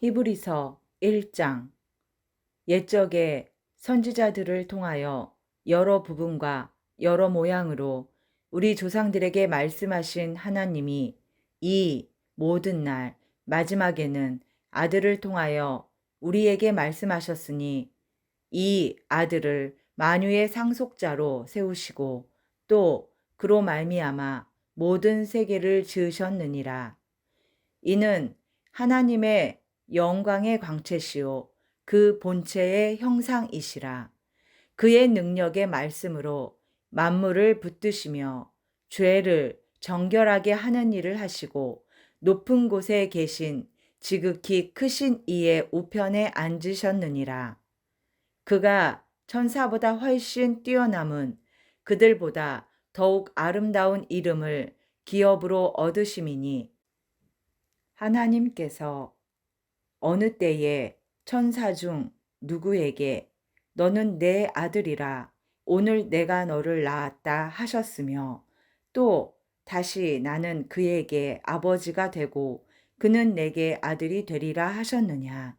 히브리서 1장. 옛적에 선지자들을 통하여 여러 부분과 여러 모양으로 우리 조상들에게 말씀하신 하나님이 이 모든 날 마지막에는 아들을 통하여 우리에게 말씀하셨으니 이 아들을 만유의 상속자로 세우시고 또 그로 말미암아 모든 세계를 지으셨느니라. 이는 하나님의 영광의 광채시요 그 본체의 형상이시라. 그의 능력의 말씀으로 만물을 붙드시며 죄를 정결하게 하는 일을 하시고 높은 곳에 계신 지극히 크신 이의 우편에 앉으셨느니라. 그가 천사보다 훨씬 뛰어남은 그들보다 더욱 아름다운 이름을 기업으로 얻으심이니 하나님께서 어느 때에 천사 중 누구에게 너는 내 아들이라 오늘 내가 너를 낳았다 하셨으며 또 다시 나는 그에게 아버지가 되고 그는 내게 아들이 되리라 하셨느냐.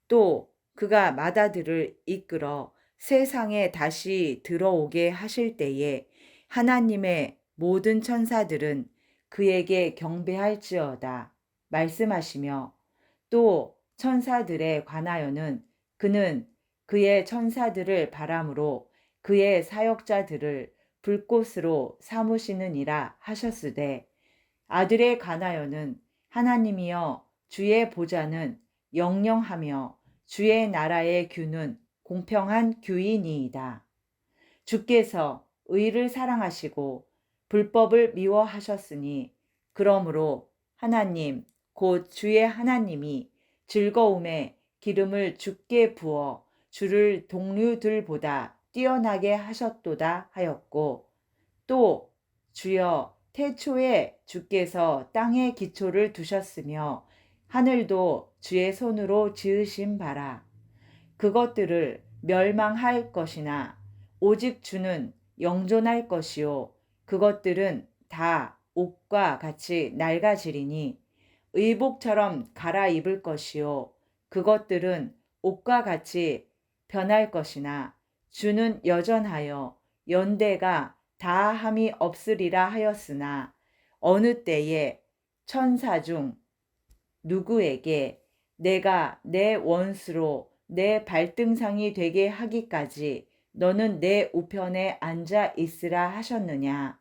또 그가 맏아들을 이끌어 세상에 다시 들어오게 하실 때에 하나님의 모든 천사들은 그에게 경배할지어다 말씀하시며 또 천사들에 관하여는 그는 그의 천사들을 바람으로 그의 사역자들을 불꽃으로 삼으시느니라 하셨으되 아들에 관하여는 하나님이여 주의 보좌는 영영하며 주의 나라의 규는 공평한 규이니이다. 주께서 의를 사랑하시고 불법을 미워하셨으니 그러므로 하나님 곧 주의 하나님이 즐거움에 기름을 주께 부어 주를 동류들보다 뛰어나게 하셨도다 하였고 또 주여 태초에 주께서 땅에 기초를 두셨으며 하늘도 주의 손으로 지으신 바라. 그것들을 멸망할 것이나 오직 주는 영존할 것이요 그것들은 다 옷과 같이 낡아지리니 의복처럼 갈아입을 것이요 그것들은 옷과 같이 변할 것이나 주는 여전하여 연대가 다함이 없으리라 하였으나 어느 때에 천사 중 누구에게 내가 내 원수로 내 발등상이 되게 하기까지 너는 내 우편에 앉아 있으라 하셨느냐.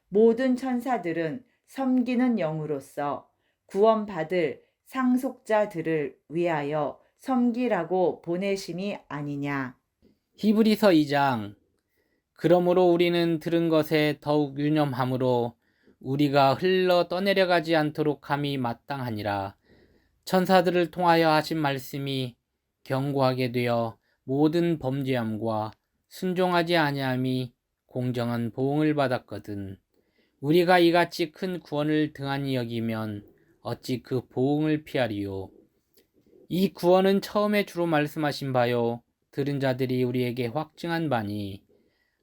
모든 천사들은 섬기는 영으로서 구원받을 상속자들을 위하여 섬기라고 보내심이 아니냐. 히브리서 2장. 그러므로 우리는 들은 것에 더욱 유념함으로 우리가 흘러 떠내려가지 않도록 함이 마땅하니라. 천사들을 통하여 하신 말씀이 견고하게 되어 모든 범죄함과 순종하지 아니함이 공정한 보응을 받았거든. 우리가 이같이 큰 구원을 등한히 여기면 어찌 그 보응을 피하리요. 이 구원은 처음에 주로 말씀하신 바요 들은 자들이 우리에게 확증한 바니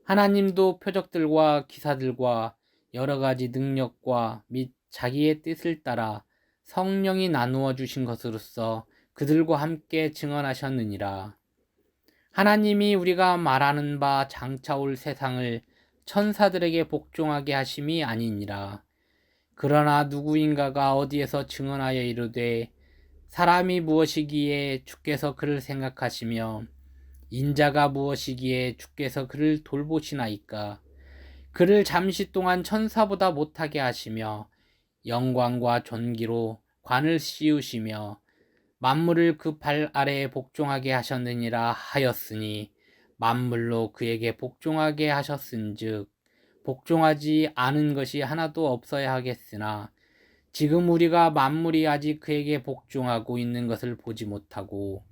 하나님도 표적들과 기사들과 여러 가지 능력과 및 자기의 뜻을 따라 성령이 나누어 주신 것으로서 그들과 함께 증언하셨느니라. 하나님이 우리가 말하는 바 장차 올 세상을 천사들에게 복종하게 하심이 아니니라. 그러나 누구인가가 어디에서 증언하여 이르되 사람이 무엇이기에 주께서 그를 생각하시며 인자가 무엇이기에 주께서 그를 돌보시나이까. 그를 잠시 동안 천사보다 못하게 하시며 영광과 존귀로 관을 씌우시며 만물을 그 발 아래에 복종하게 하셨느니라 하였으니 만물로 그에게 복종하게 하셨은즉 복종하지 않은 것이 하나도 없어야 하겠으나 지금 우리가 만물이 아직 그에게 복종하고 있는 것을 보지 못하고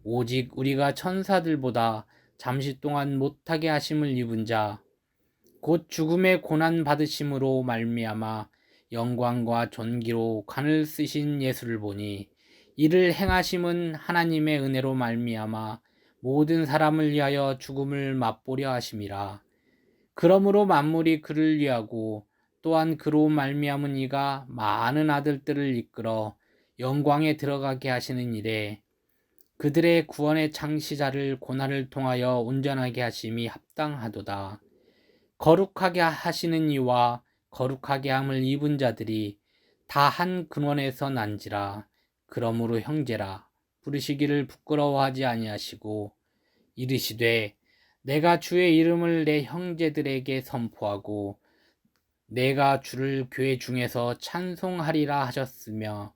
오직 우리가 천사들보다 잠시 동안 못하게 하심을 입은 자 곧 죽음의 고난 받으심으로 말미암아 영광과 존귀로 관을 쓰신 예수를 보니 이를 행하심은 하나님의 은혜로 말미암아 모든 사람을 위하여 죽음을 맛보려 하심이라. 그러므로 만물이 그를 위하고 또한 그로 말미암은 이가 많은 아들들을 이끌어 영광에 들어가게 하시는 일에 그들의 구원의 창시자를 고난을 통하여 온전하게 하심이 합당하도다. 거룩하게 하시는 이와 거룩하게 함을 입은 자들이 다 한 근원에서 난지라. 그러므로 형제라 부르시기를 부끄러워하지 아니하시고 이르시되 내가 주의 이름을 내 형제들에게 선포하고 내가 주를 교회 중에서 찬송하리라 하셨으며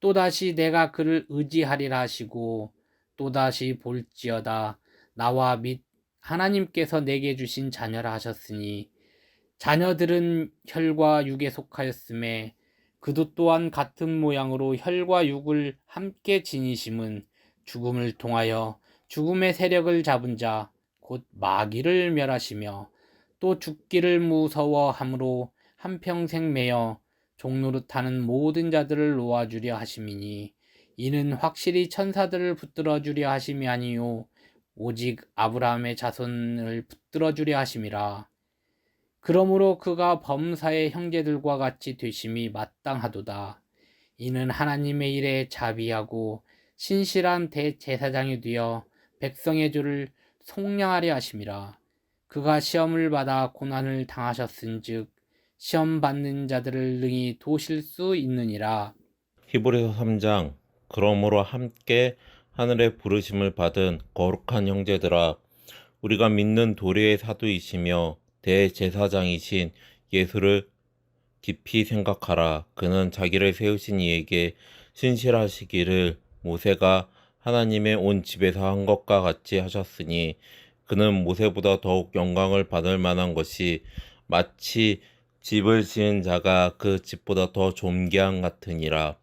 또다시 내가 그를 의지하리라 하시고 또다시 볼지어다 나와 및 하나님께서 내게 주신 자녀라 하셨으니 자녀들은 혈과 육에 속하였음에 그도 또한 같은 모양으로 혈과 육을 함께 지니심은 죽음을 통하여 죽음의 세력을 잡은 자 곧 마귀를 멸하시며 또 죽기를 무서워함으로 한평생 매여 종노릇하는 모든 자들을 놓아주려 하심이니 이는 확실히 천사들을 붙들어 주려 하심이 아니요 오직 아브라함의 자손을 붙들어 주려 하심이라. 그러므로 그가 범사의 형제들과 같이 되심이 마땅하도다. 이는 하나님의 일에 자비하고 신실한 대제사장이 되어 백성의 주를 속량하려 하심이라. 그가 시험을 받아 고난을 당하셨은즉 시험 받는 자들을 능히 도실 수 있느니라. 히브리서 3장. 그러므로 함께 하늘의 부르심을 받은 거룩한 형제들아, 우리가 믿는 도리의 사도이시며 대제사장이신 예수를 깊이 생각하라. 그는 자기를 세우신 이에게 신실하시기를 모세가 하나님의 온 집에서 한 것과 같이 하셨으니 그는 모세보다 더욱 영광을 받을 만한 것이 마치 집을 지은 자가 그 집보다 더 존귀한 같으니라.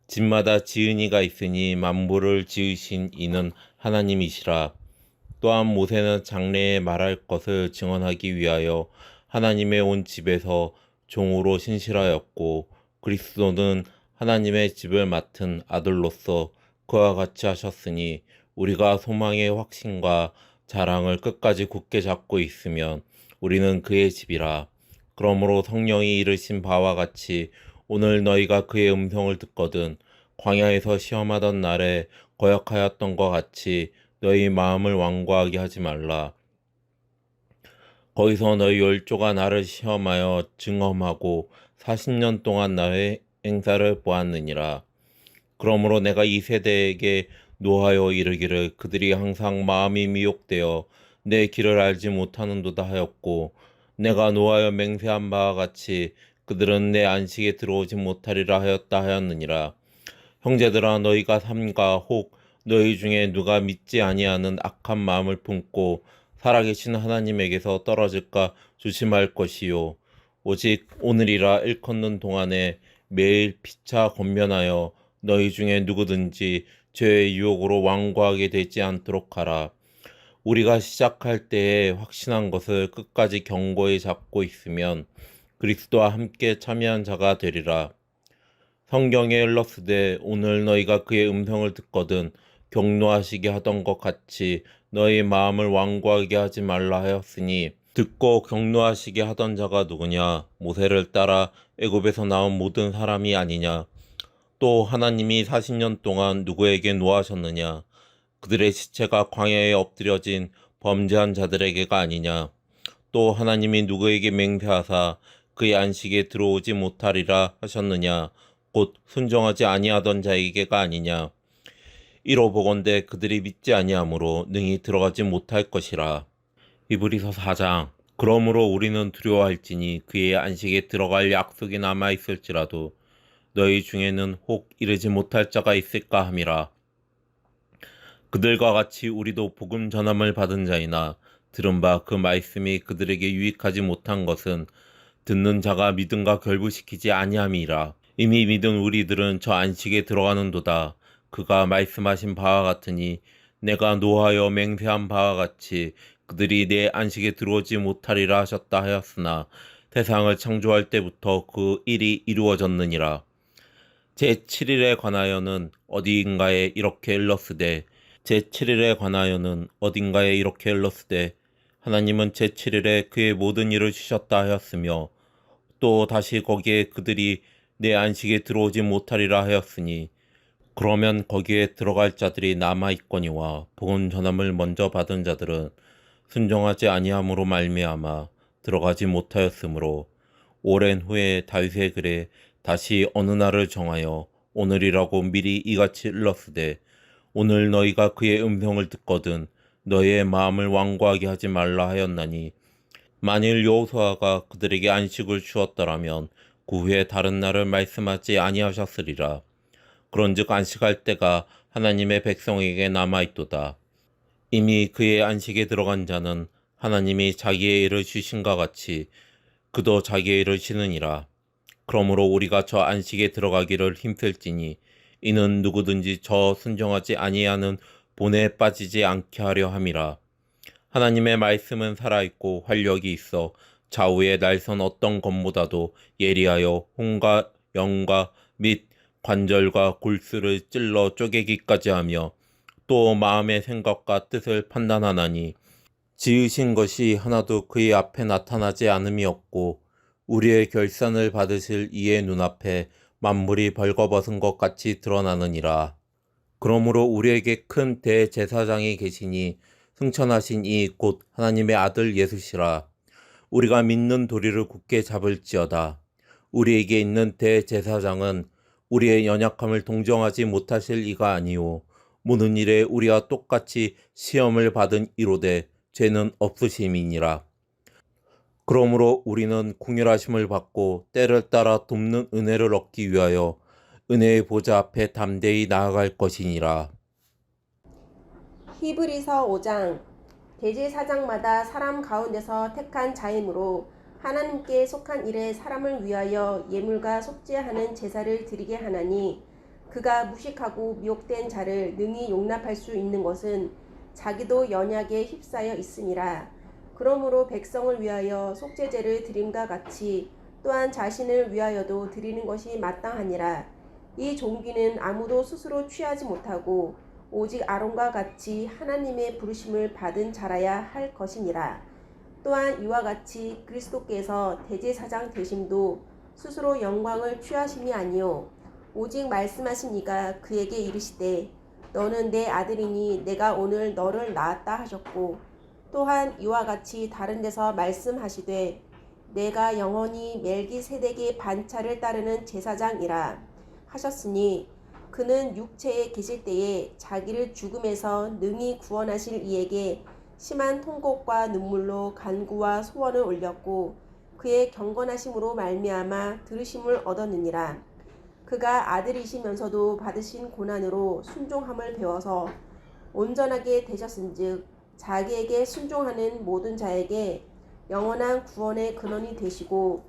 집마다 지은 이가 있으니 만물을 지으신 이는 하나님이시라. 또한 모세는 장래에 말할 것을 증언하기 위하여 하나님의 온 집에서 종으로 신실하였고 그리스도는 하나님의 집을 맡은 아들로서 그와 같이 하셨으니 우리가 소망의 확신과 자랑을 끝까지 굳게 잡고 있으면 우리는 그의 집이라. 그러므로 성령이 이르신 바와 같이 오늘 너희가 그의 음성을 듣거든 광야에서 시험하던 날에 거역하였던 것 같이 너희 마음을 완고하게 하지 말라. 거기서 너희 열조가 나를 시험하여 증험하고 40년 동안 나의 행사를 보았느니라. 그러므로 내가 이 세대에게 노하여 이르기를 그들이 항상 마음이 미혹되어 내 길을 알지 못하는도다 하였고 내가 노하여 맹세한 바와 같이 그들은 내 안식에 들어오지 못하리라 하였다 하였느니라. 형제들아, 너희가 삼가 혹 너희 중에 누가 믿지 아니하는 악한 마음을 품고 살아계신 하나님에게서 떨어질까 조심할 것이요 오직 오늘이라 일컫는 동안에 매일 피차 권면하여 너희 중에 누구든지 죄의 유혹으로 완고하게 되지 않도록 하라. 우리가 시작할 때에 확신한 것을 끝까지 견고히 잡고 있으면 그리스도와 함께 참여한 자가 되리라. 성경에 일렀으되 오늘 너희가 그의 음성을 듣거든 경노하시게 하던 것 같이 너희 마음을 완고하게 하지 말라 하였으니 듣고 경노하시게 하던 자가 누구냐? 모세를 따라 애굽에서 나온 모든 사람이 아니냐? 또 하나님이 40년 동안 누구에게 노하셨느냐? 그들의 시체가 광야에 엎드려진 범죄한 자들에게가 아니냐? 또 하나님이 누구에게 맹세하사 그의 안식에 들어오지 못하리라 하셨느냐? 곧 순종하지 아니하던 자에게가 아니냐? 이로 보건대 그들이 믿지 아니하므로 능히 들어가지 못할 것이라. 히브리서 4장. 그러므로 우리는 두려워할지니 그의 안식에 들어갈 약속이 남아 있을지라도 너희 중에는 혹 이르지 못할 자가 있을까 함이라. 그들과 같이 우리도 복음 전함을 받은 자이나 들은 바 그 말씀이 그들에게 유익하지 못한 것은 듣는 자가 믿음과 결부시키지 아니함이라. 이미 믿은 우리들은 저 안식에 들어가는도다. 그가 말씀하신 바와 같으니 내가 노하여 맹세한 바와 같이 그들이 내 안식에 들어오지 못하리라 하셨다 하였으나 세상을 창조할 때부터 그 일이 이루어졌느니라. 제7일에 관하여는 어디인가에 이렇게 일렀으되 제7일에 관하여는 어딘가에 이렇게 일렀으되 하나님은 제7일에 그의 모든 일을 쉬셨다 하였으며 또 다시 거기에 그들이 내 안식에 들어오지 못하리라 하였으니 그러면 거기에 들어갈 자들이 남아 있거니와 복음 전함을 먼저 받은 자들은 순종하지 아니함으로 말미암아 들어가지 못하였으므로 오랜 후에 다윗의 글에 다시 어느 날을 정하여 오늘이라고 미리 이같이 일렀으되 오늘 너희가 그의 음성을 듣거든 너희의 마음을 완고하게 하지 말라 하였나니 만일 여호수아가 그들에게 안식을 주었더라면 그 후에 다른 날을 말씀하지 아니하셨으리라. 그런즉 안식할 때가 하나님의 백성에게 남아있도다. 이미 그의 안식에 들어간 자는 하나님이 자기의 일을 쉬신과 같이 그도 자기의 일을 쉬느니라. 그러므로 우리가 저 안식에 들어가기를 힘쓸지니 이는 누구든지 저 순종하지 아니하는 본에 빠지지 않게 하려 함이라. 하나님의 말씀은 살아있고 활력이 있어 좌우의 날선 어떤 검보다도 예리하여 혼과 영과 및 관절과 골수를 찔러 쪼개기까지 하며 또 마음의 생각과 뜻을 판단하나니 지으신 것이 하나도 그의 앞에 나타나지 않음이 없고 우리의 결산을 받으실 이의 눈앞에 만물이 벌거벗은 것 같이 드러나느니라. 그러므로 우리에게 큰 대제사장이 계시니 승천하신 이 곧 하나님의 아들 예수시라. 우리가 믿는 도리를 굳게 잡을지어다. 우리에게 있는 대제사장은 우리의 연약함을 동정하지 못하실 이가 아니오 모든 일에 우리와 똑같이 시험을 받은 이로되 죄는 없으심이니라. 그러므로 우리는 긍휼하심을 받고 때를 따라 돕는 은혜를 얻기 위하여 은혜의 보좌 앞에 담대히 나아갈 것이니라. 히브리서 5장. 대제사장마다 사람 가운데서 택한 자이므로 하나님께 속한 일에 사람을 위하여 예물과 속죄하는 제사를 드리게 하나니 그가 무식하고 미혹된 자를 능히 용납할 수 있는 것은 자기도 연약에 휩싸여 있음이라. 그러므로 백성을 위하여 속죄제를 드림과 같이 또한 자신을 위하여도 드리는 것이 마땅하니라. 이 종기는 아무도 스스로 취하지 못하고 오직 아론과 같이 하나님의 부르심을 받은 자라야 할 것이니라. 또한 이와 같이 그리스도께서 대제사장 되심도 스스로 영광을 취하심이 아니요 오직 말씀하신 이가 그에게 이르시되 너는 내 아들이니 내가 오늘 너를 낳았다 하셨고 또한 이와 같이 다른 데서 말씀하시되 내가 영원히 멜기세덱의 반차를 따르는 제사장이라 하셨으니 그는 육체에 계실 때에 자기를 죽음에서 능히 구원하실 이에게 심한 통곡과 눈물로 간구와 소원을 올렸고 그의 경건하심으로 말미암아 들으심을 얻었느니라. 그가 아들이시면서도 받으신 고난으로 순종함을 배워서 온전하게 되셨은즉 자기에게 순종하는 모든 자에게 영원한 구원의 근원이 되시고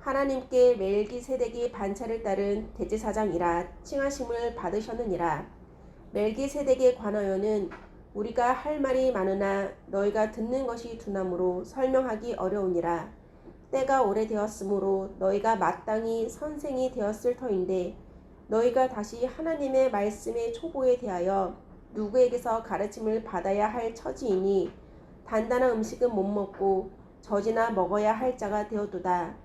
하나님께 멜기세덱이 반차를 따른 대제사장이라 칭하심을 받으셨느니라. 멜기세덱에 관하여는 우리가 할 말이 많으나 너희가 듣는 것이 둔하므로 설명하기 어려우니라. 때가 오래되었으므로 너희가 마땅히 선생이 되었을 터인데 너희가 다시 하나님의 말씀의 초보에 대하여 누구에게서 가르침을 받아야 할 처지이니 단단한 음식은 못 먹고 젖이나 먹어야 할 자가 되었도다.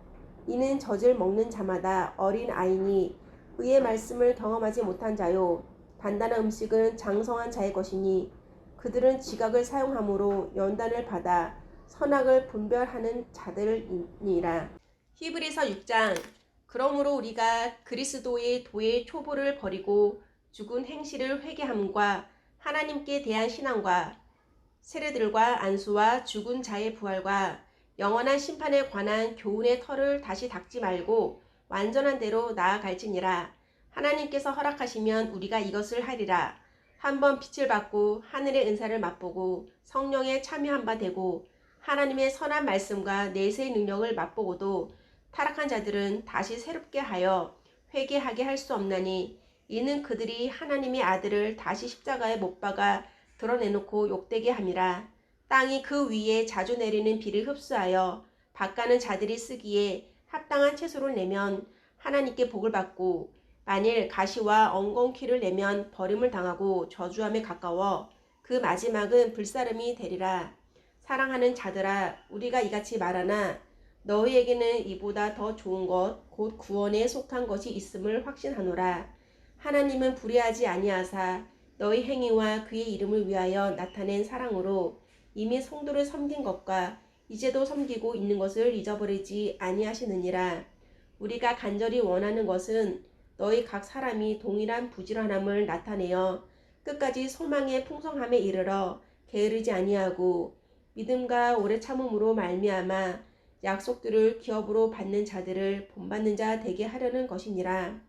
이는 젖을 먹는 자마다 어린 아이니 의의 말씀을 경험하지 못한 자요 단단한 음식은 장성한 자의 것이니 그들은 지각을 사용함으로 연단을 받아 선악을 분별하는 자들이니라. 히브리서 6장. 그러므로 우리가 그리스도의 도의 초보를 버리고 죽은 행실을 회개함과 하나님께 대한 신앙과 세례들과 안수와 죽은 자의 부활과 영원한 심판에 관한 교훈의 털을 다시 닦지 말고 완전한 대로 나아갈지니라. 하나님께서 허락하시면 우리가 이것을 하리라. 한번 빛을 받고 하늘의 은사를 맛보고 성령에 참여한 바 되고 하나님의 선한 말씀과 내세의 능력을 맛보고도 타락한 자들은 다시 새롭게 하여 회개하게 할 수 없나니 이는 그들이 하나님의 아들을 다시 십자가에 못 박아 드러내놓고 욕되게 함이라. 땅이 그 위에 자주 내리는 비를 흡수하여 밭가는 자들이 쓰기에 합당한 채소를 내면 하나님께 복을 받고 만일 가시와 엉겅퀴를 내면 버림을 당하고 저주함에 가까워 그 마지막은 불사름이 되리라. 사랑하는 자들아 우리가 이같이 말하나 너희에게는 이보다 더 좋은 것 곧 구원에 속한 것이 있음을 확신하노라. 하나님은 불의하지 아니하사 너희 행위와 그의 이름을 위하여 나타낸 사랑으로 이미 성도를 섬긴 것과 이제도 섬기고 있는 것을 잊어버리지 아니하시느니라. 우리가 간절히 원하는 것은 너희 각 사람이 동일한 부지런함을 나타내어 끝까지 소망의 풍성함에 이르러 게으르지 아니하고 믿음과 오래 참음으로 말미암아 약속들을 기업으로 받는 자들을 본받는 자 되게 하려는 것이니라.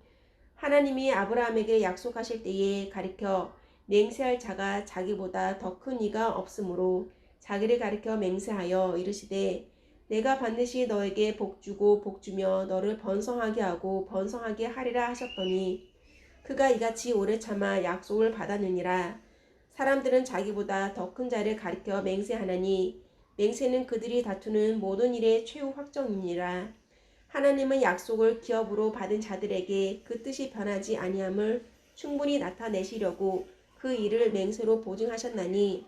하나님이 아브라함에게 약속하실 때에 가리켜 맹세할 자가 자기보다 더 큰 이가 없으므로 자기를 가리켜 맹세하여 이르시되 내가 반드시 너에게 복주고 복주며 너를 번성하게 하고 번성하게 하리라 하셨더니 그가 이같이 오래 참아 약속을 받았느니라. 사람들은 자기보다 더 큰 자를 가리켜 맹세하나니 맹세는 그들이 다투는 모든 일의 최후 확정이니라. 하나님은 약속을 기업으로 받은 자들에게 그 뜻이 변하지 아니함을 충분히 나타내시려고 그 일을 맹세로 보증하셨나니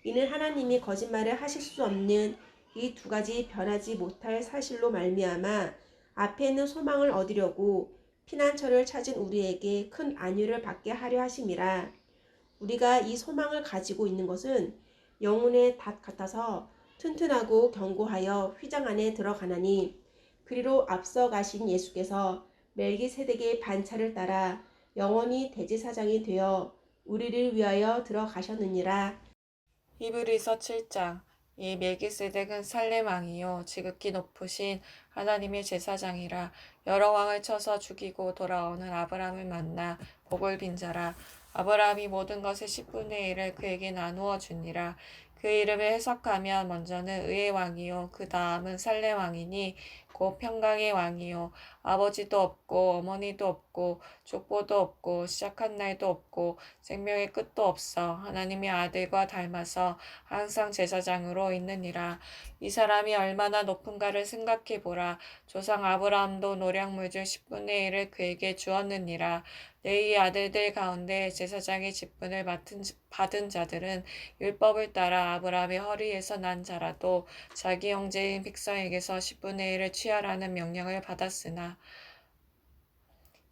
이는 하나님이 거짓말을 하실 수 없는 이 두 가지 변하지 못할 사실로 말미암아 앞에 있는 소망을 얻으려고 피난처를 찾은 우리에게 큰 안위를 받게 하려 하심이라. 우리가 이 소망을 가지고 있는 것은 영혼의 닷 같아서 튼튼하고 견고하여 휘장 안에 들어가나니 그리로 앞서 가신 예수께서 멜기세덱의 반차를 따라 영원히 대제사장이 되어 우리를 위하여 들어가셨느니라. 히브리서 7장. 이 멜기세덱은 살렘 왕이요 지극히 높으신 하나님의 제사장이라. 여러 왕을 쳐서 죽이고 돌아오는 아브라함을 만나 복을 빈 자라. 아브라함이 모든 것의 10분의 1을 그에게 나누어 주니라. 그 이름을 해석하면 먼저는 의의 왕이요 그 다음은 살렘 왕이니 곧 평강의 왕이요 아버지도 없고 어머니도 없고 족보도 없고 시작한 날도 없고 생명의 끝도 없어 하나님의 아들과 닮아서 항상 제사장으로 있느니라. 이 사람이 얼마나 높은가를 생각해 보라. 조상 아브라함도 노량물 중 10분의 1을 그에게 주었느니라. 레위 아들들 가운데 제사장의 직분을 받은 자들은 율법을 따라 아브라함의 허리에서 난 자라도 자기 형제인 백성에게서 10분의 1을 취하라는 명령을 받았으나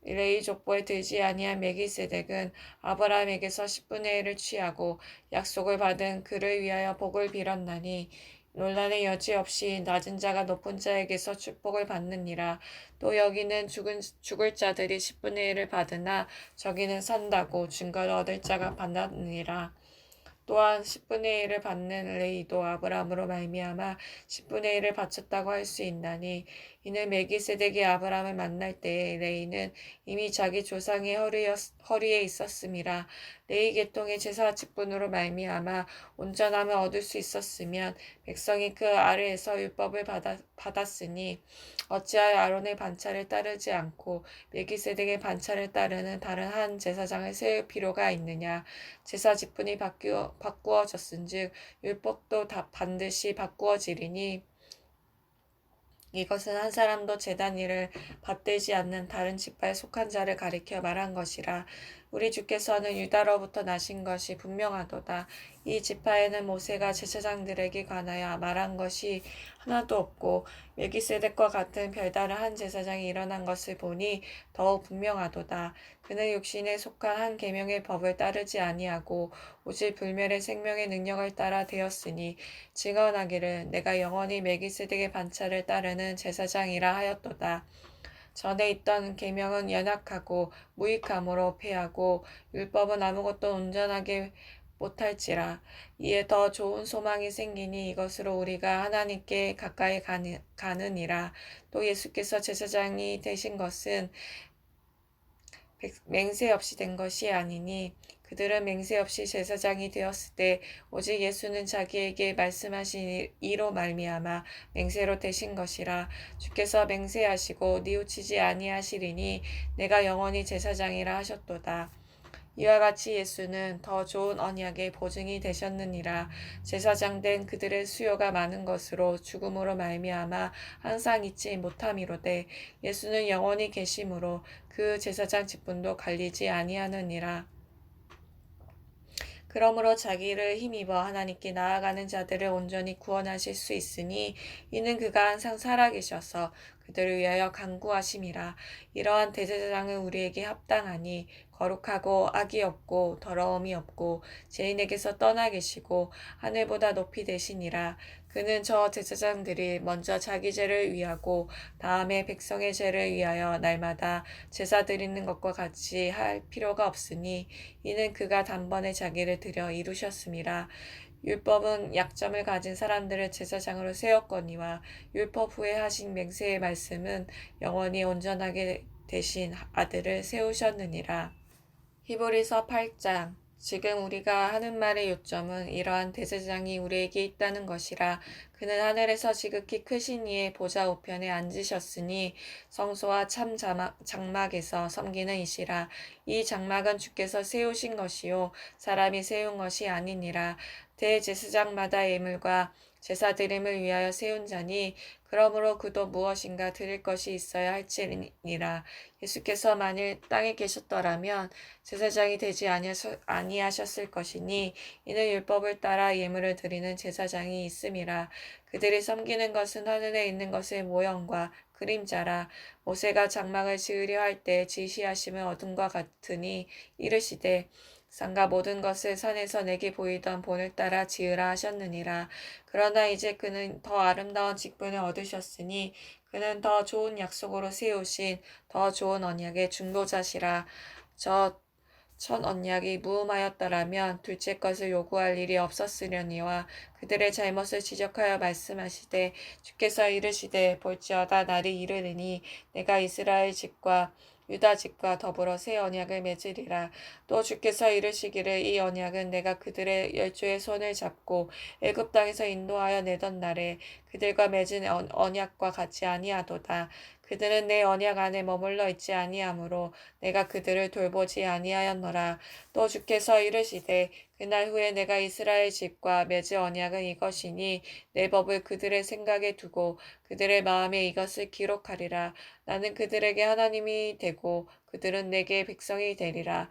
레위 족보에 들지 아니한 멜기세덱은 아브라함에게서 10분의 1을 취하고 약속을 받은 그를 위하여 복을 빌었나니 논란의 여지 없이 낮은 자가 높은 자에게서 축복을 받느니라. 또 여기는 죽을 자들이 10분의 1을 받으나 저기는 산다고 증거를 얻을 자가 받느니라. 또한 10분의 1을 받는 레이도 아브라함으로 말미암아 10분의 1을 바쳤다고 할 수 있나니 이는 멜기세덱이 아브라함을 만날 때에 레이는 이미 자기 조상의 허리에 있었음이라. 레이 계통의 제사 직분으로 말미암아 온전함을 얻을 수 있었으면 백성이 그 아래에서 율법을 받았으니 어찌하여 아론의 반차를 따르지 않고 멜기세덱의 반차를 따르는 다른 한 제사장을 세울 필요가 있느냐. 제사 직분이 바꾸어졌은즉 율법도 다 반드시 바꾸어지리니 이것은 한 사람도 제단 일을 받들지 않는 다른 지파에 속한 자를 가리켜 말한 것이라. 우리 주께서는 유다로부터 나신 것이 분명하도다. 이 지파에는 모세가 제사장들에게 관하여 말한 것이 하나도 없고 멜기세덱과 같은 별다른 한 제사장이 일어난 것을 보니 더욱 분명하도다. 그는 육신에 속한 한 계명의 법을 따르지 아니하고 오직 불멸의 생명의 능력을 따라 되었으니 증언하기를 내가 영원히 멜기세덱의 반차를 따르는 제사장이라 하였도다. 전에 있던 계명은 연약하고 무익함으로 패하고 율법은 아무것도 온전하게 못할지라. 이에 더 좋은 소망이 생기니 이것으로 우리가 하나님께 가까이 가느니라. 또 예수께서 제사장이 되신 것은 맹세 없이 된 것이 아니니 그들은 맹세 없이 제사장이 되었을 때 오직 예수는 자기에게 말씀하신 이로 말미암아 맹세로 되신 것이라. 주께서 맹세하시고 뉘우치지 아니하시리니 내가 영원히 제사장이라 하셨도다. 이와 같이 예수는 더 좋은 언약의 보증이 되셨느니라. 제사장 된 그들의 수요가 많은 것으로 죽음으로 말미암아 항상 잊지 못함이로되 예수는 영원히 계심으로 그 제사장 직분도 갈리지 아니하느니라. 그러므로 자기를 힘입어 하나님께 나아가는 자들을 온전히 구원하실 수 있으니 이는 그가 항상 살아계셔서 그들을 위하여 간구하심이라. 이러한 대제사장은 우리에게 합당하니 거룩하고 악이 없고 더러움이 없고 죄인에게서 떠나 계시고 하늘보다 높이 되시니라. 그는 저 제사장들이 먼저 자기 죄를 위하고 다음에 백성의 죄를 위하여 날마다 제사 드리는 것과 같이 할 필요가 없으니 이는 그가 단번에 자기를 들여 이루셨음이라. 율법은 약점을 가진 사람들을 제사장으로 세웠거니와 율법 후에 하신 맹세의 말씀은 영원히 온전하게 되신 아들을 세우셨느니라. 히브리서 8장. 지금 우리가 하는 말의 요점은 이러한 대제사장이 우리에게 있다는 것이라. 그는 하늘에서 지극히 크신 이의 보좌 우편에 앉으셨으니 성소와 참 장막에서 섬기는 이시라. 이 장막은 주께서 세우신 것이요 사람이 세운 것이 아니니라. 대제사장마다 예물과 제사 드림을 위하여 세운 자니 그러므로 그도 무엇인가 드릴 것이 있어야 할지니라. 예수께서 만일 땅에 계셨더라면 제사장이 되지 아니하셨을 것이니 이는 율법을 따라 예물을 드리는 제사장이 있음이라. 그들이 섬기는 것은 하늘에 있는 것의 모형과 그림자라. 모세가 장막을 지으려 할 때 지시하심은 어둠과 같으니 이르시되 산과 모든 것을 산에서 내게 보이던 본을 따라 지으라 하셨느니라. 그러나 이제 그는 더 아름다운 직분을 얻으셨으니 그는 더 좋은 약속으로 세우신 더 좋은 언약의 중보자시라. 저 첫 언약이 무음하였더라면 둘째 것을 요구할 일이 없었으려니와 그들의 잘못을 지적하여 말씀하시되 주께서 이르시되 볼지어다 날이 이르리니 내가 이스라엘 집과 유다 집과 더불어 새 언약을 맺으리라. 또 주께서 이르시기를 이 언약은 내가 그들의 열조의 손을 잡고 애굽 땅에서 인도하여 내던 날에 그들과 맺은 언약과 같이 아니하도다. 그들은 내 언약 안에 머물러 있지 아니하므로 내가 그들을 돌보지 아니하였노라. 또 주께서 이르시되 그날 후에 내가 이스라엘 집과 맺을 언약은 이것이니 내 법을 그들의 생각에 두고 그들의 마음에 이것을 기록하리라. 나는 그들에게 하나님이 되고 그들은 내게 백성이 되리라.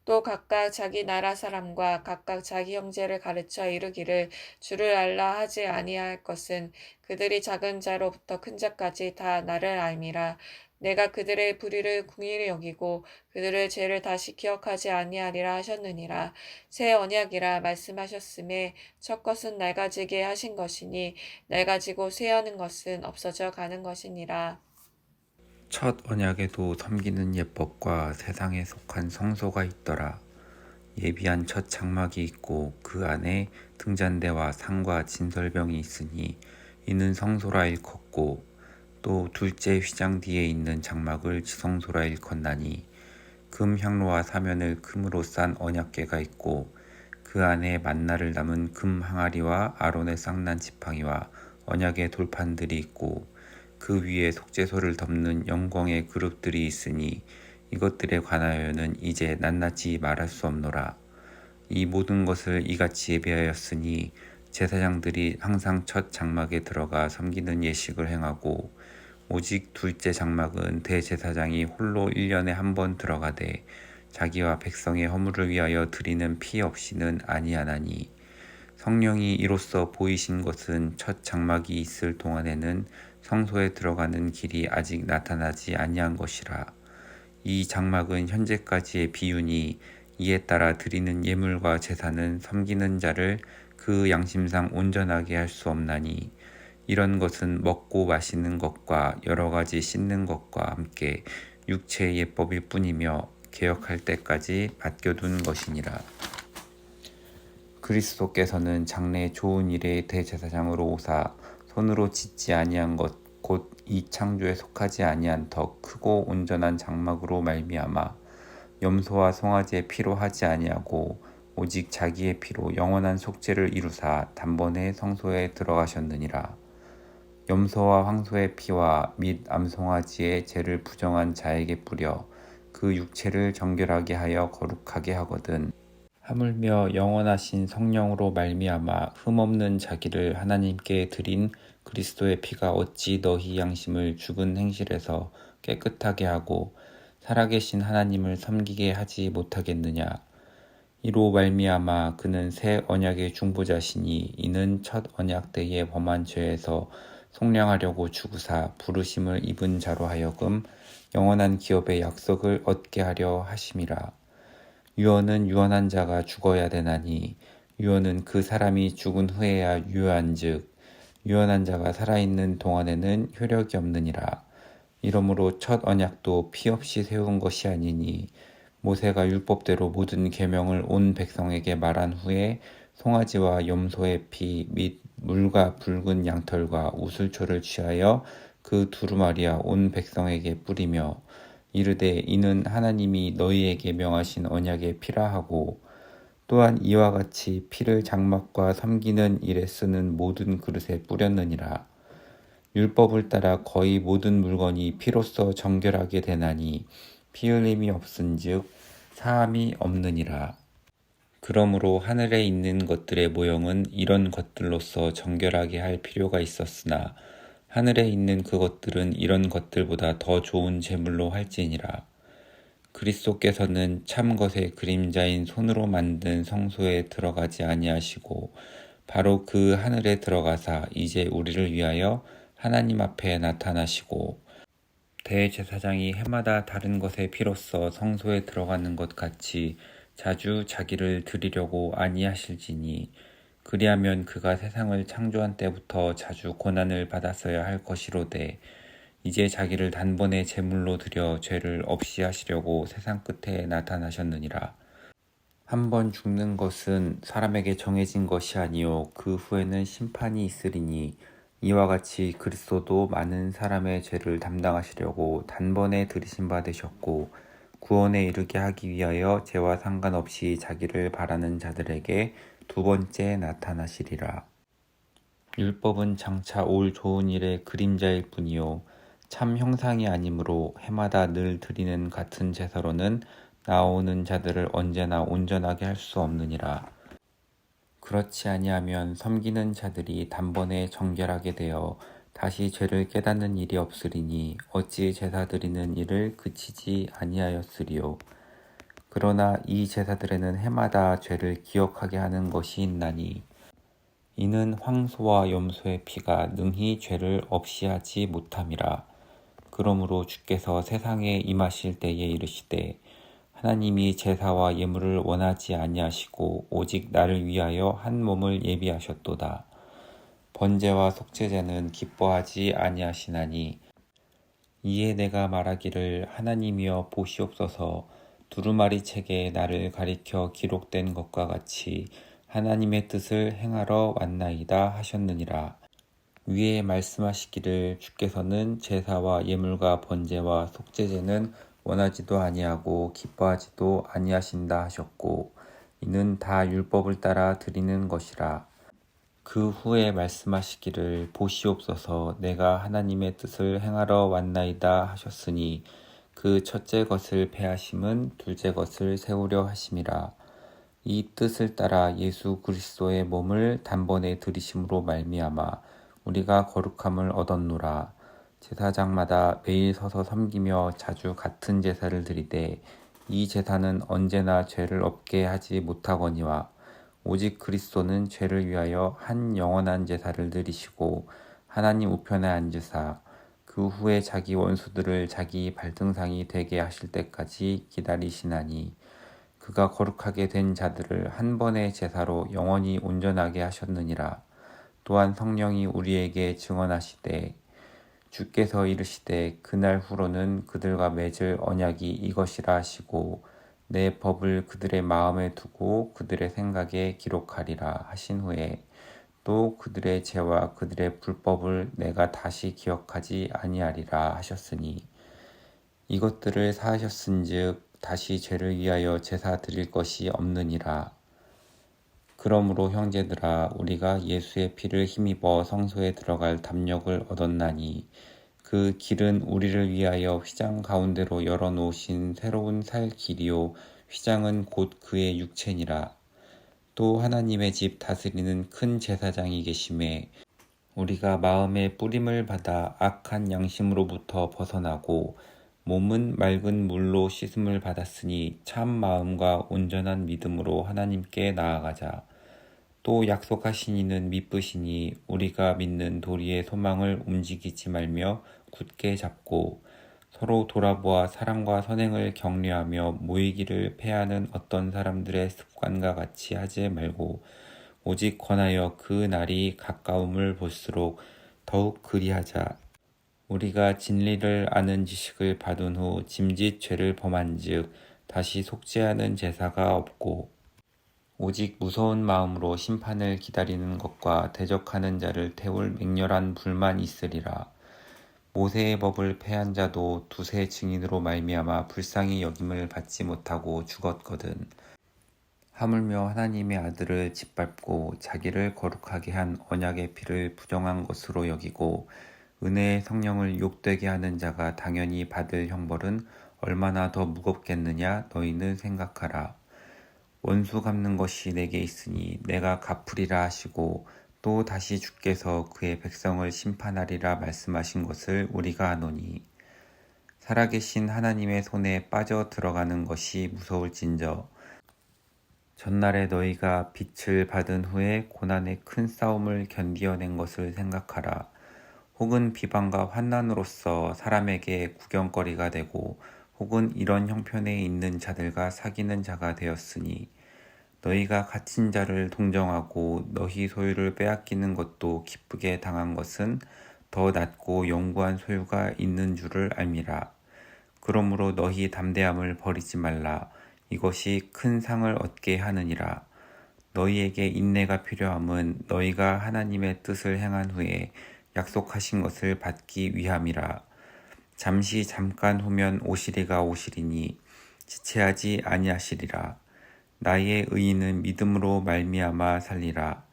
또 각각 자기 나라 사람과 각각 자기 형제를 가르쳐 이르기를 주를 알라 하지 아니할 것은 그들이 작은 자로부터 큰 자까지 다 나를 알미라. 내가 그들의 불의를 궁일히 여기고 그들의 죄를 다시 기억하지 아니하리라 하셨느니라. 새 언약이라 말씀하셨음에 첫 것은 낡아지게 하신 것이니 낡아지고 쇠하는 것은 없어져 가는 것이니라. 첫 언약에도 섬기는 예법과 세상에 속한 성소가 있더라. 예비한 첫 장막이 있고 그 안에 등잔대와 상과 진설병이 있으니 이는 성소라 일컫고 또 둘째 휘장 뒤에 있는 장막을 지성소라 일컫나니 금 향로와 사면을 금으로 싼 언약궤가 있고 그 안에 만나를 담은 금 항아리와 아론의 쌍난 지팡이와 언약의 돌판들이 있고 그 위에 속죄소를 덮는 영광의 그룹들이 있으니 이것들에 관하여는 이제 낱낱이 말할 수 없노라. 이 모든 것을 이같이 예비하였으니 제사장들이 항상 첫 장막에 들어가 섬기는 예식을 행하고 오직 둘째 장막은 대제사장이 홀로 1년에 한 번 들어가되 자기와 백성의 허물을 위하여 드리는 피 없이는 아니하나니 성령이 이로써 보이신 것은 첫 장막이 있을 동안에는 성소에 들어가는 길이 아직 나타나지 아니한 것이라. 이 장막은 현재까지의 비유니 이에 따라 드리는 예물과 제사는 섬기는 자를 그 양심상 온전하게 할 수 없나니 이런 것은 먹고 마시는 것과 여러 가지 씻는 것과 함께 육체의 예법일 뿐이며 개혁할 때까지 맡겨둔 것이니라. 그리스도께서는 장래 좋은 일의 대제사장으로 오사 손으로 짓지 아니한 것 곧 이 창조에 속하지 아니한 더 크고 온전한 장막으로 말미암아 염소와 송아지의 피로 하지 아니하고 오직 자기의 피로 영원한 속죄를 이루사 단번에 성소에 들어가셨느니라. 염소와 황소의 피와 및 암송아지의 죄를 부정한 자에게 뿌려 그 육체를 정결하게 하여 거룩하게 하거든. 하물며 영원하신 성령으로 말미암아 흠없는 자기를 하나님께 드린 그리스도의 피가 어찌 너희 양심을 죽은 행실에서 깨끗하게 하고 살아계신 하나님을 섬기게 하지 못하겠느냐. 이로 말미암아 그는 새 언약의 중보자시니 이는 첫 언약 때에 범한 죄에서 속량하려고 죽으사 부르심을 입은 자로 하여금 영원한 기업의 약속을 얻게 하려 하심이라. 유언은 유언한 자가 죽어야 되나니 유언은 그 사람이 죽은 후에야 유효한즉 유언한 자가 살아있는 동안에는 효력이 없느니라. 이러므로 첫 언약도 피 없이 세운 것이 아니니 모세가 율법대로 모든 계명을 온 백성에게 말한 후에 송아지와 염소의 피 및 물과 붉은 양털과 우슬초를 취하여 그 두루마리와 온 백성에게 뿌리며 이르되 이는 하나님이 너희에게 명하신 언약의 피라 하고 또한 이와 같이 피를 장막과 섬기는 일에 쓰는 모든 그릇에 뿌렸느니라. 율법을 따라 거의 모든 물건이 피로써 정결하게 되나니 피 흘림이 없은즉 사함이 없느니라. 그러므로 하늘에 있는 것들의 모형은 이런 것들로서 정결하게 할 필요가 있었으나 하늘에 있는 그것들은 이런 것들보다 더 좋은 제물로 할지니라. 그리스도께서는 참 것의 그림자인 손으로 만든 성소에 들어가지 아니하시고 바로 그 하늘에 들어가사 이제 우리를 위하여 하나님 앞에 나타나시고 대제사장이 해마다 다른 것의 피로써 성소에 들어가는 것 같이 자주 자기를 드리려고 아니하실지니 그리하면 그가 세상을 창조한 때부터 자주 고난을 받았어야 할 것이로되 이제 자기를 단번에 제물로 드려 죄를 없이 하시려고 세상 끝에 나타나셨느니라. 한 번 죽는 것은 사람에게 정해진 것이 아니요 그 후에는 심판이 있으리니 이와 같이 그리스도도 많은 사람의 죄를 담당하시려고 단번에 들이신 바 되셨고 구원에 이르게 하기 위하여 죄와 상관없이 자기를 바라는 자들에게 두 번째 나타나시리라. 율법은 장차 올 좋은 일의 그림자일 뿐이요 참 형상이 아니므로 해마다 늘 드리는 같은 제사로는 나오는 자들을 언제나 온전하게 할 수 없느니라. 그렇지 아니하면 섬기는 자들이 단번에 정결하게 되어 다시 죄를 깨닫는 일이 없으리니 어찌 제사 드리는 일을 그치지 아니하였으리요. 그러나 이 제사들에는 해마다 죄를 기억하게 하는 것이 있나니 이는 황소와 염소의 피가 능히 죄를 없이 하지 못함이라. 그러므로 주께서 세상에 임하실 때에 이르시되 하나님이 제사와 예물을 원하지 아니하시고 오직 나를 위하여 한 몸을 예비하셨도다. 번제와 속죄제는 기뻐하지 아니하시나니 이에 내가 말하기를 하나님이여 보시옵소서 두루마리 책에 나를 가리켜 기록된 것과 같이 하나님의 뜻을 행하러 왔나이다 하셨느니라. 위에 말씀하시기를 주께서는 제사와 예물과 번제와 속죄제는 원하지도 아니하고 기뻐하지도 아니하신다 하셨고 이는 다 율법을 따라 드리는 것이라. 그 후에 말씀하시기를 보시옵소서 내가 하나님의 뜻을 행하러 왔나이다 하셨으니 그 첫째 것을 폐하심은 둘째 것을 세우려 하심이라. 이 뜻을 따라 예수 그리스도의 몸을 단번에 들이심으로 말미암아 우리가 거룩함을 얻었노라. 제사장마다 매일 서서 섬기며 자주 같은 제사를 드리되 이 제사는 언제나 죄를 없게 하지 못하거니와 오직 그리스도는 죄를 위하여 한 영원한 제사를 드리시고 하나님 우편에 앉으사 그 후에 자기 원수들을 자기 발등상이 되게 하실 때까지 기다리시나니 그가 거룩하게 된 자들을 한 번의 제사로 영원히 온전하게 하셨느니라. 또한 성령이 우리에게 증언하시되 주께서 이르시되 그날 후로는 그들과 맺을 언약이 이것이라 하시고 내 법을 그들의 마음에 두고 그들의 생각에 기록하리라 하신 후에 또 그들의 죄와 그들의 불법을 내가 다시 기억하지 아니하리라 하셨으니 이것들을 사하셨은즉 다시 죄를 위하여 제사 드릴 것이 없느니라. 그러므로 형제들아 우리가 예수의 피를 힘입어 성소에 들어갈 담력을 얻었나니 그 길은 우리를 위하여 휘장 가운데로 열어놓으신 새로운 살 길이요 휘장은 곧 그의 육체니라. 또 하나님의 집 다스리는 큰 제사장이 계심에 우리가 마음의 뿌림을 받아 악한 양심으로부터 벗어나고 몸은 맑은 물로 씻음을 받았으니 참 마음과 온전한 믿음으로 하나님께 나아가자. 또 약속하신 이는 미쁘시니 우리가 믿는 도리의 소망을 움직이지 말며 굳게 잡고 서로 돌아보아 사랑과 선행을 격려하며 모이기를 패하는 어떤 사람들의 습관과 같이 하지 말고 오직 권하여 그 날이 가까움을 볼수록 더욱 그리하자. 우리가 진리를 아는 지식을 받은 후 짐짓 죄를 범한즉 다시 속죄하는 제사가 없고 오직 무서운 마음으로 심판을 기다리는 것과 대적하는 자를 태울 맹렬한 불만 있으리라. 모세의 법을 패한 자도 두세 증인으로 말미암아 불쌍히 여김을 받지 못하고 죽었거든. 하물며 하나님의 아들을 짓밟고 자기를 거룩하게 한 언약의 피를 부정한 것으로 여기고 은혜의 성령을 욕되게 하는 자가 당연히 받을 형벌은 얼마나 더 무겁겠느냐 너희는 생각하라. 원수 갚는 것이 내게 있으니 내가 갚으리라 하시고 또 다시 주께서 그의 백성을 심판하리라 말씀하신 것을 우리가 아노니 살아계신 하나님의 손에 빠져 들어가는 것이 무서울진저 전날에 너희가 빛을 받은 후에 고난의 큰 싸움을 견디어낸 것을 생각하라. 혹은 비방과 환난으로서 사람에게 구경거리가 되고 혹은 이런 형편에 있는 자들과 사귀는 자가 되었으니 너희가 갇힌 자를 동정하고 너희 소유를 빼앗기는 것도 기쁘게 당한 것은 더 낫고 영구한 소유가 있는 줄을 알미라. 그러므로 너희 담대함을 버리지 말라. 이것이 큰 상을 얻게 하느니라. 너희에게 인내가 필요함은 너희가 하나님의 뜻을 행한 후에 약속하신 것을 받기 위함이라. 잠깐 후면 오시리가 오시리니 지체하지 아니하시리라. 나의 의인은 믿음으로 말미암아 살리라.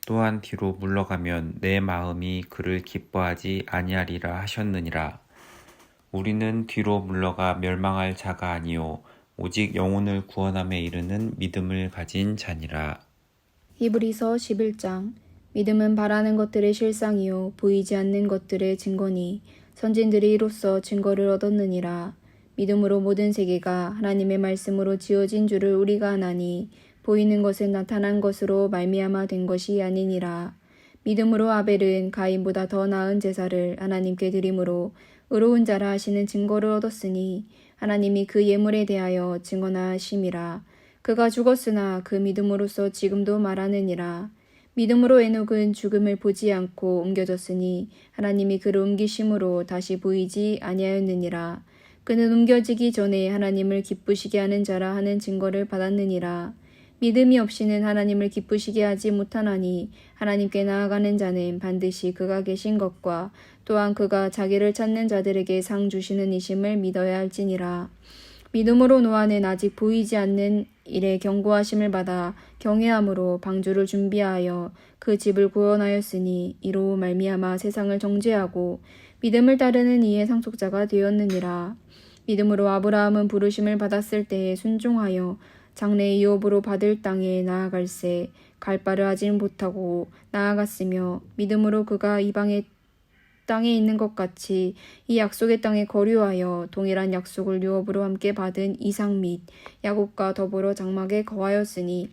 또한 뒤로 물러가면 내 마음이 그를 기뻐하지 아니하리라 하셨느니라. 우리는 뒤로 물러가 멸망할 자가 아니요 오직 영혼을 구원함에 이르는 믿음을 가진 자니라. 히브리서 11장. 믿음은 바라는 것들의 실상이요 보이지 않는 것들의 증거니 선진들이 이로써 증거를 얻었느니라. 믿음으로 모든 세계가 하나님의 말씀으로 지어진 줄을 우리가 아나니 보이는 것은 나타난 것으로 말미암아 된 것이 아니니라. 믿음으로 아벨은 가인보다 더 나은 제사를 하나님께 드림으로 의로운 자라 하시는 증거를 얻었으니 하나님이 그 예물에 대하여 증언하심이라. 그가 죽었으나 그 믿음으로써 지금도 말하느니라. 믿음으로 에녹은 죽음을 보지 않고 옮겨졌으니 하나님이 그를 옮기심으로 다시 보이지 아니하였느니라. 그는 옮겨지기 전에 하나님을 기쁘시게 하는 자라 하는 증거를 받았느니라. 믿음이 없이는 하나님을 기쁘시게 하지 못하나니 하나님께 나아가는 자는 반드시 그가 계신 것과 또한 그가 자기를 찾는 자들에게 상 주시는 이심을 믿어야 할지니라. 믿음으로 노아는 아직 보이지 않는 일에 경고하심을 받아 경외함으로 방주를 준비하여 그 집을 구원하였으니 이로 말미암아 세상을 정죄하고 믿음을 따르는 이의 상속자가 되었느니라. 믿음으로 아브라함은 부르심을 받았을 때에 순종하여 장래의 유업으로 받을 땅에 나아갈새 갈 바를 아직 못하고 나아갔으며 믿음으로 그가 이방의 땅에 있는 것 같이 이 약속의 땅에 거류하여 동일한 약속을 유업으로 함께 받은 이삭 및 야곱과 더불어 장막에 거하였으니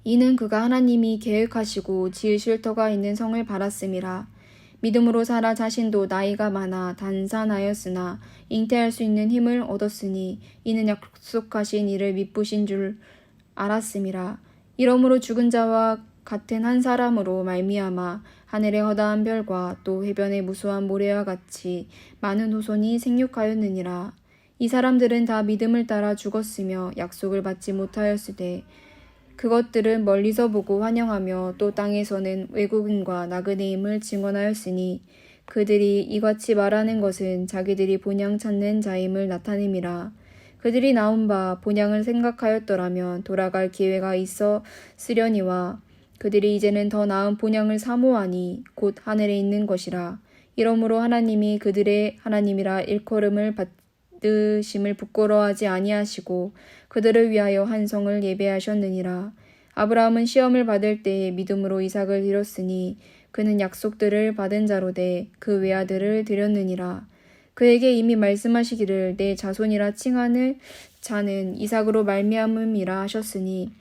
이는 그가 하나님이 계획하시고 지으실 터가 있는 성을 바랐음이라. 믿음으로 사라 자신도 나이가 많아 단산하였으나 잉태할 수 있는 힘을 얻었으니 이는 약속하신 이를 미쁘신 줄 알았음이라. 이러므로 죽은 자와 같은 한 사람으로 말미암아 하늘의 허다한 별과 또 해변의 무수한 모래와 같이 많은 후손이 생육하였느니라. 이 사람들은 다 믿음을 따라 죽었으며 약속을 받지 못하였으되 그것들은 멀리서 보고 환영하며 또 땅에서는 외국인과 나그네임을 증언하였으니 그들이 이같이 말하는 것은 자기들이 본향 찾는 자임을 나타냄이라. 그들이 나온 바 본향을 생각하였더라면 돌아갈 기회가 있었으려니와 그들이 이제는 더 나은 본향을 사모하니 곧 하늘에 있는 것이라. 이러므로 하나님이 그들의 하나님이라 일컬음을 받으심을 부끄러워하지 아니하시고 그들을 위하여 한 성을 예배하셨느니라. 아브라함은 시험을 받을 때에 믿음으로 이삭을 드렸으니 그는 약속들을 받은 자로 돼 그 외아들을 드렸느니라. 그에게 이미 말씀하시기를 내 자손이라 칭하는 자는 이삭으로 말미암음이라 하셨으니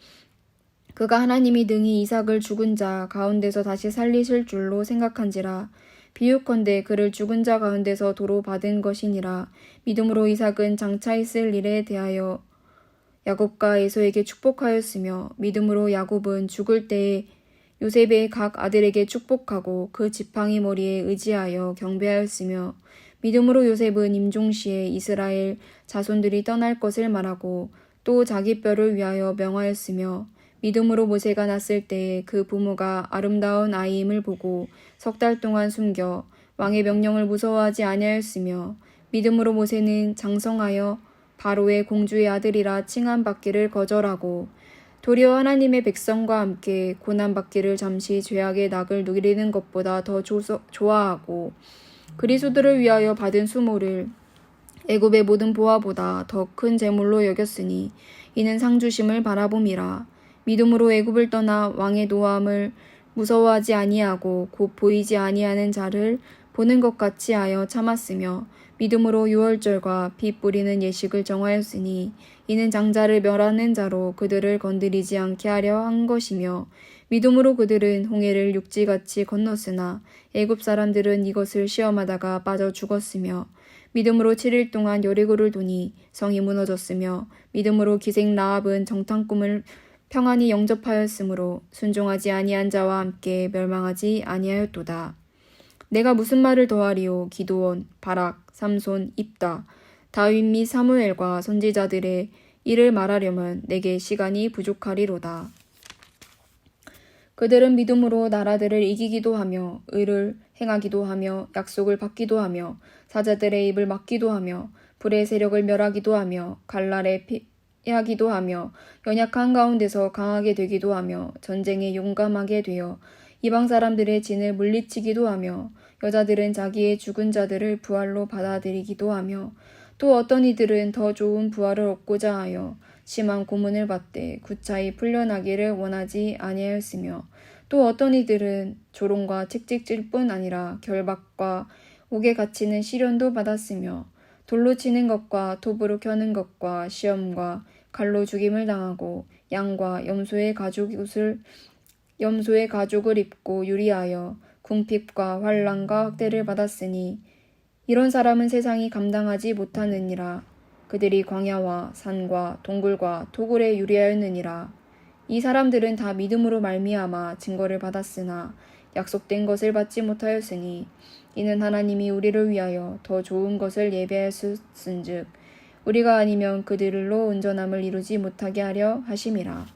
그가 하나님이 능히 이삭을 죽은 자 가운데서 다시 살리실 줄로 생각한지라. 비유컨대 그를 죽은 자 가운데서 도로 받은 것이니라. 믿음으로 이삭은 장차 있을 일에 대하여 야곱과 에서에게 축복하였으며 믿음으로 야곱은 죽을 때에 요셉의 각 아들에게 축복하고 그 지팡이 머리에 의지하여 경배하였으며 믿음으로 요셉은 임종시에 이스라엘 자손들이 떠날 것을 말하고 또 자기 뼈를 위하여 명하였으며 믿음으로 모세가 났을 때에 그 부모가 아름다운 아이임을 보고 3달 동안 숨겨 왕의 명령을 무서워하지 아니하였으며 믿음으로 모세는 장성하여 바로의 공주의 아들이라 칭함받기를 거절하고 도리어 하나님의 백성과 함께 고난받기를 잠시 죄악의 낙을 누리는 것보다 더 좋아하고 그리스도를 위하여 받은 수모를 애굽의 모든 보화보다 더 큰 재물로 여겼으니 이는 상주심을 바라봄이라. 믿음으로 애굽을 떠나 왕의 노함을 무서워하지 아니하고 곧 보이지 아니하는 자를 보는 것 같이 하여 참았으며 믿음으로 유월절과 피 뿌리는 예식을 정하였으니 이는 장자를 멸하는 자로 그들을 건드리지 않게 하려 한 것이며 믿음으로 그들은 홍해를 육지같이 건넜으나 애굽 사람들은 이것을 시험하다가 빠져 죽었으며 믿음으로 7일 동안 여리고를 도니 성이 무너졌으며 믿음으로 기생 라합은 정탐 꿈을 평안히 영접하였으므로 순종하지 아니한 자와 함께 멸망하지 아니하였도다. 내가 무슨 말을 더하리요? 기도원, 바락, 삼손, 입다, 다윗 및 사무엘과 선지자들의 일을 말하려면 내게 시간이 부족하리로다. 그들은 믿음으로 나라들을 이기기도 하며 의를 행하기도 하며 약속을 받기도 하며 사자들의 입을 막기도 하며 불의 세력을 멸하기도 하며 갈날에 피하기도 하며 연약한 가운데서 강하게 되기도 하며 전쟁에 용감하게 되어 이방 사람들의 진을 물리치기도 하며 여자들은 자기의 죽은 자들을 부활로 받아들이기도 하며 또 어떤 이들은 더 좋은 부활을 얻고자 하여 심한 고문을 받되 구차히 풀려나기를 원하지 아니하였으며 또 어떤 이들은 조롱과 채찍질 뿐 아니라 결박과 옥에 갇히는 시련도 받았으며 돌로 치는 것과 톱으로 켜는 것과 시험과 칼로 죽임을 당하고 양과 염소의 가죽을 입고 유리하여 궁핍과 환난과 학대를 받았으니 이런 사람은 세상이 감당하지 못하느니라. 그들이 광야와 산과 동굴과 토굴에 유리하였느니라. 이 사람들은 다 믿음으로 말미암아 증거를 받았으나 약속된 것을 받지 못하였으니 이는 하나님이 우리를 위하여 더 좋은 것을 예비하였은즉 우리가 아니면 그들로 온전함을 이루지 못하게 하려 하심이라.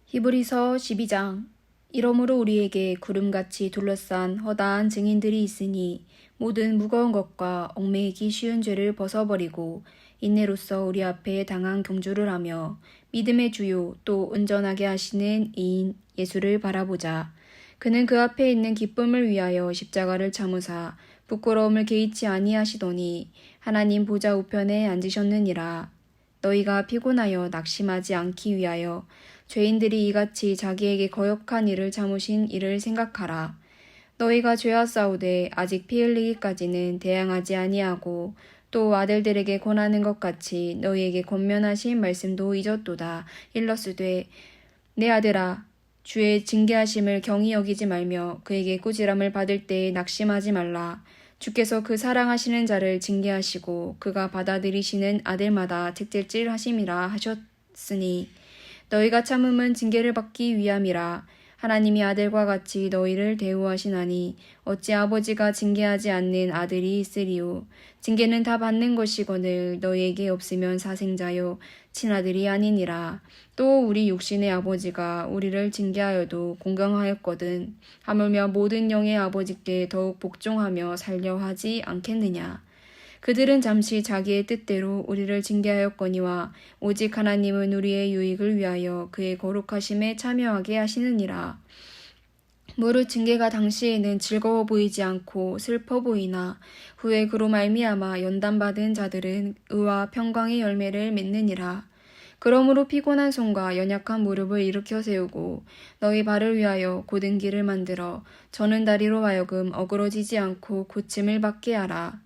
히브리서 12장. 이러므로 우리에게 구름같이 둘러싼 허다한 증인들이 있으니 모든 무거운 것과 얽매이기 쉬운 죄를 벗어버리고 인내로써 우리 앞에 당한 경주를 하며 믿음의 주요 또 온전하게 하시는 이인 예수를 바라보자. 그는 그 앞에 있는 기쁨을 위하여 십자가를 참으사 부끄러움을 개의치 아니하시더니 하나님 보좌 우편에 앉으셨느니라. 너희가 피곤하여 낙심하지 않기 위하여 죄인들이 이같이 자기에게 거역한 일을 참으신 이를 생각하라. 너희가 죄와 싸우되 아직 피 흘리기까지는 대항하지 아니하고 또 아들들에게 권하는 것 같이 너희에게 권면하신 말씀도 잊었도다. 일러스되 내 아들아 주의 징계하심을 경히 여기지 말며 그에게 꾸지람을 받을 때에 낙심하지 말라. 주께서 그 사랑하시는 자를 징계하시고 그가 받아들이시는 아들마다 책질질 하심이라 하셨으니 너희가 참음은 징계를 받기 위함이라. 하나님이 아들과 같이 너희를 대우하시나니 어찌 아버지가 징계하지 않는 아들이 있으리요. 징계는 다 받는 것이거늘 너희에게 없으면 사생자요 친아들이 아니니라. 또 우리 육신의 아버지가 우리를 징계하여도 공경하였거든 하물며 모든 영의 아버지께 더욱 복종하며 살려 하지 않겠느냐. 그들은 잠시 자기의 뜻대로 우리를 징계하였거니와 오직 하나님은 우리의 유익을 위하여 그의 거룩하심에 참여하게 하시느니라. 무릇 징계가 당시에는 즐거워 보이지 않고 슬퍼 보이나 후에 그로 말미암아 연단받은 자들은 의와 평강의 열매를 맺느니라. 그러므로 피곤한 손과 연약한 무릎을 일으켜 세우고 너희 발을 위하여 곧은 길을 만들어 저는 다리로 하여금 어그러지지 않고 고침을 받게 하라.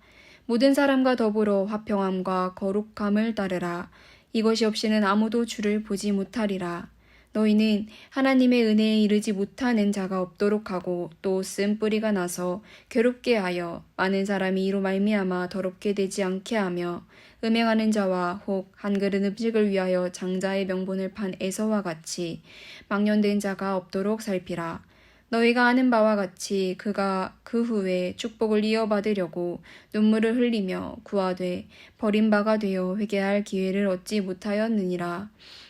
모든 사람과 더불어 화평함과 거룩함을 따르라. 이것이 없이는 아무도 주를 보지 못하리라. 너희는 하나님의 은혜에 이르지 못하는 자가 없도록 하고 또 쓴 뿌리가 나서 괴롭게 하여 많은 사람이 이로 말미암아 더럽게 되지 않게 하며 음행하는 자와 혹 한 그릇 음식을 위하여 장자의 명분을 판 에서와 같이 망령된 자가 없도록 살피라. 너희가 아는 바와 같이 그가 그 후에 축복을 이어받으려고 눈물을 흘리며 구하되 버림바가 되어 회개할 기회를 얻지 못하였느니라.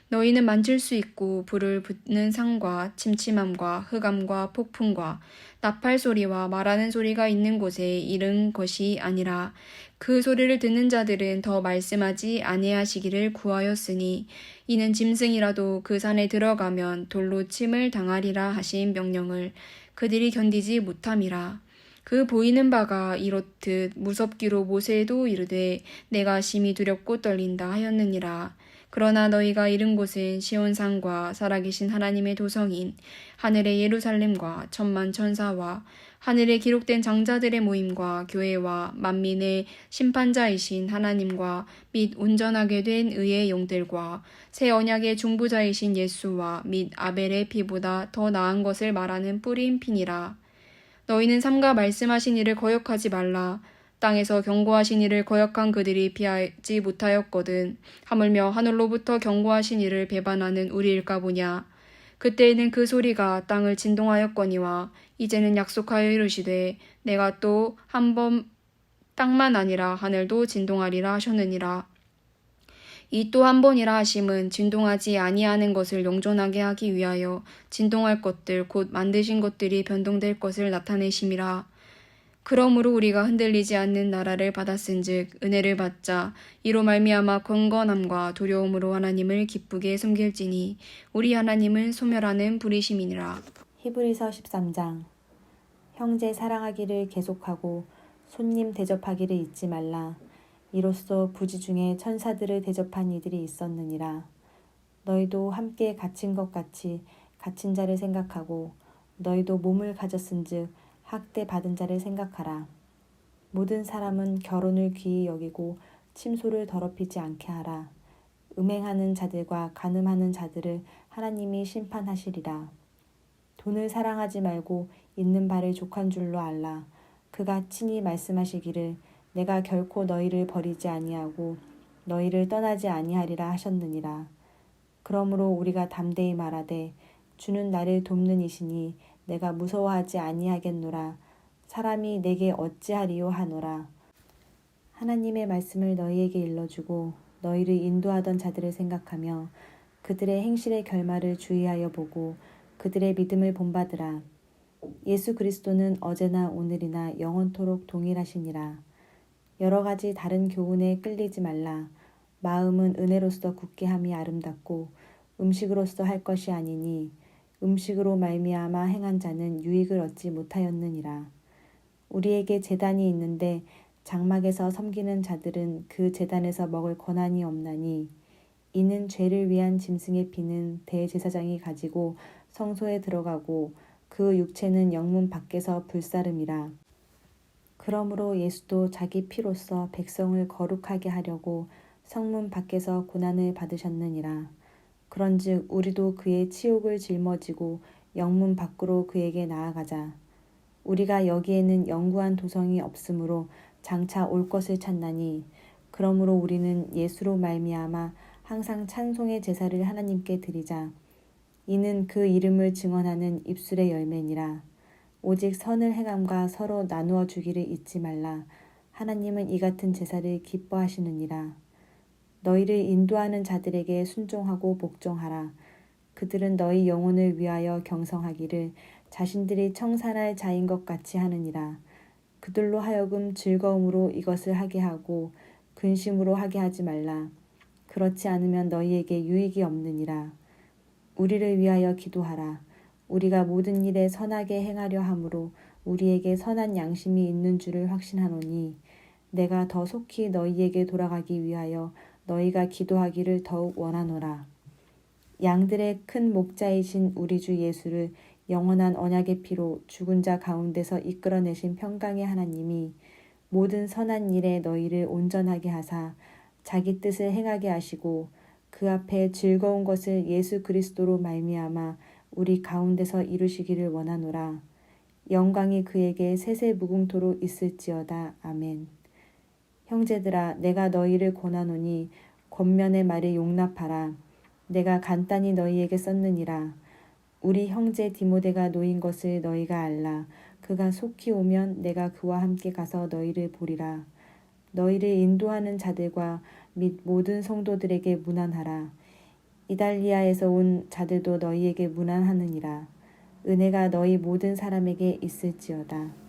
너희는 만질 수 있고 불을 붙는 상과 침침함과 흑암과 폭풍과 나팔 소리와 말하는 소리가 있는 곳에 이른 것이 아니라 그 소리를 듣는 자들은 더 말씀하지 아니하시기를 구하였으니 이는 짐승이라도 그 산에 들어가면 돌로 침을 당하리라 하신 명령을 그들이 견디지 못함이라. 그 보이는 바가 이렇듯 무섭기로 모세에도 이르되 내가 심히 두렵고 떨린다 하였느니라. 그러나 너희가 이른 곳은 시온산과 살아계신 하나님의 도성인 하늘의 예루살렘과 천만 천사와 하늘에 기록된 장자들의 모임과 교회와 만민의 심판자이신 하나님과 및 온전하게 된 의의 영들과 새 언약의 중보자이신 예수와 및 아벨의 피보다 더 나은 것을 말하는 뿌린 피니라. 너희는 삼가 말씀하신 이를 거역하지 말라. 땅에서 경고하신 이를 거역한 그들이 피하지 못하였거든. 하물며 하늘로부터 경고하신 이를 배반하는 우리일까 보냐. 그때에는 그 소리가 땅을 진동하였거니와 이제는 약속하여 이르시되 내가 또 한 번 땅만 아니라 하늘도 진동하리라 하셨느니라. 이 또 한 번이라 하심은 진동하지 아니하는 것을 영존하게 하기 위하여 진동할 것들 곧 만드신 것들이 변동될 것을 나타내심이라. 그러므로 우리가 흔들리지 않는 나라를 받았은즉 은혜를 받자 이로 말미암아 경건함과 두려움으로 하나님을 기쁘게 섬길지니 우리 하나님은 소멸하는 불이심이니라. 히브리서 13장. 형제 사랑하기를 계속하고 손님 대접하기를 잊지 말라. 이로써 부지 중에 천사들을 대접한 이들이 있었느니라. 너희도 함께 갇힌 것 같이 갇힌 자를 생각하고 너희도 몸을 가졌은즉 학대 받은 자를 생각하라. 모든 사람은 결혼을 귀히 여기고 침소를 더럽히지 않게 하라. 음행하는 자들과 간음하는 자들을 하나님이 심판하시리라. 돈을 사랑하지 말고 있는 바를 족한 줄로 알라. 그가 친히 말씀하시기를 내가 결코 너희를 버리지 아니하고 너희를 떠나지 아니하리라 하셨느니라. 그러므로 우리가 담대히 말하되 주는 나를 돕는 이시니 내가 무서워하지 아니하겠노라. 사람이 내게 어찌하리요 하노라. 하나님의 말씀을 너희에게 일러주고 너희를 인도하던 자들을 생각하며 그들의 행실의 결말을 주의하여 보고 그들의 믿음을 본받으라. 예수 그리스도는 어제나 오늘이나 영원토록 동일하시니라. 여러 가지 다른 교훈에 끌리지 말라. 마음은 은혜로서 굳게 함이 아름답고 음식으로서 할 것이 아니니 음식으로 말미암아 행한 자는 유익을 얻지 못하였느니라. 우리에게 제단이 있는데 장막에서 섬기는 자들은 그 제단에서 먹을 권한이 없나니 이는 죄를 위한 짐승의 피는 대제사장이 가지고 성소에 들어가고 그 육체는 영문 밖에서 불사름이라. 그러므로 예수도 자기 피로써 백성을 거룩하게 하려고 성문 밖에서 고난을 받으셨느니라. 그런즉 우리도 그의 치욕을 짊어지고 영문 밖으로 그에게 나아가자. 우리가 여기에는 영구한 도성이 없으므로 장차 올 것을 찾나니 그러므로 우리는 예수로 말미암아 항상 찬송의 제사를 하나님께 드리자. 이는 그 이름을 증언하는 입술의 열매니라. 오직 선을 행함과 서로 나누어 주기를 잊지 말라. 하나님은 이 같은 제사를 기뻐하시느니라. 너희를 인도하는 자들에게 순종하고 복종하라. 그들은 너희 영혼을 위하여 경성하기를 자신들이 청산할 자인 것 같이 하느니라. 그들로 하여금 즐거움으로 이것을 하게 하고 근심으로 하게 하지 말라. 그렇지 않으면 너희에게 유익이 없느니라. 우리를 위하여 기도하라. 우리가 모든 일에 선하게 행하려 함으로 우리에게 선한 양심이 있는 줄을 확신하노니 내가 더 속히 너희에게 돌아가기 위하여 너희가 기도하기를 더욱 원하노라. 양들의 큰 목자이신 우리 주 예수를 영원한 언약의 피로 죽은 자 가운데서 이끌어내신 평강의 하나님이 모든 선한 일에 너희를 온전하게 하사 자기 뜻을 행하게 하시고 그 앞에 즐거운 것을 예수 그리스도로 말미암아 우리 가운데서 이루시기를 원하노라. 영광이 그에게 세세무궁토록 있을지어다. 아멘. 형제들아, 내가 너희를 권하노니 권면의 말을 용납하라. 내가 간단히 너희에게 썼느니라. 우리 형제 디모데가 놓인 것을 너희가 알라. 그가 속히 오면 내가 그와 함께 가서 너희를 보리라. 너희를 인도하는 자들과 및 모든 성도들에게 문안하라. 이달리아에서 온 자들도 너희에게 문안하느니라. 은혜가 너희 모든 사람에게 있을지어다.